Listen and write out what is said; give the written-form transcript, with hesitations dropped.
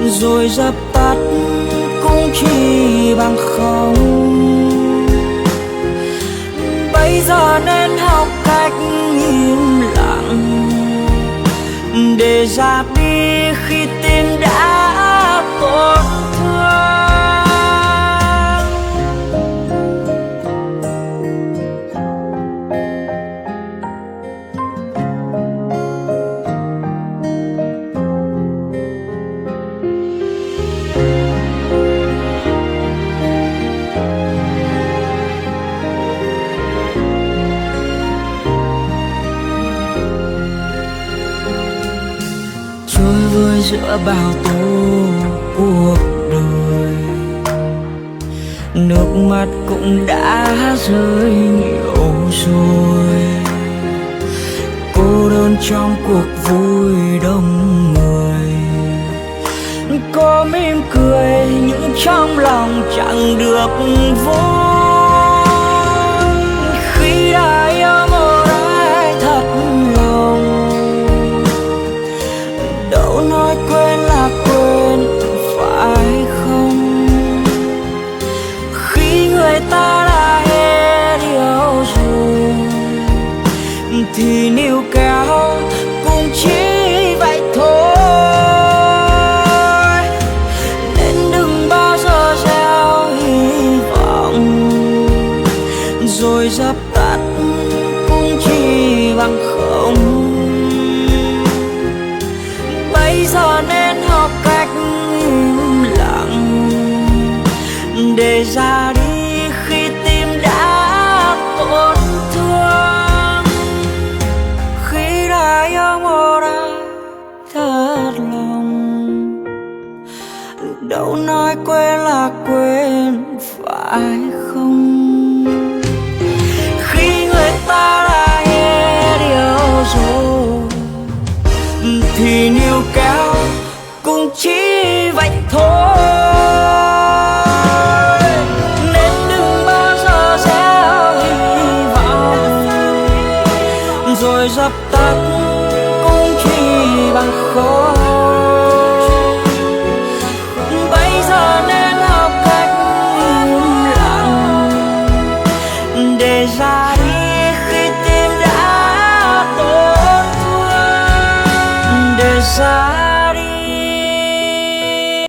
rồi dập tắt cũng chỉ bằng không. Bây giờ nên học cách im lặng để ra đi khi tim đã tổn thương. Trôi vơi giữa bao tố cuộc đời, nước mắt cũng đã rơi nhiều rồi. Cô đơn trong cuộc vui đông người, cô mỉm cười nhưng trong lòng chẳng được vui. Khi đã yêu một ai thật lòng, đâu nói quên là quên phải không? Khi người ta đã hết yêu rồi thì níu kéo cũng chỉ vậy thôi. Nên đừng bao giờ gieo hy vọng rồi dập tắt cũng chỉ bằng không. Bây giờ nên học cách im lặng để ra đi khi tim đã tổn thương. Khi đã yêu một ai thật lòng, đâu nói quên là quên phải không? Khi người ta đã hết yêu rồi thì níu kéo cũng chỉ vậy thôi. Nên đừng bao giờ gieo hy vọng rồi dập tắt cũng chỉ bằng không. Bây giờ nên học cách im lặng để ra đi khi tim đã tổn thương. Để ra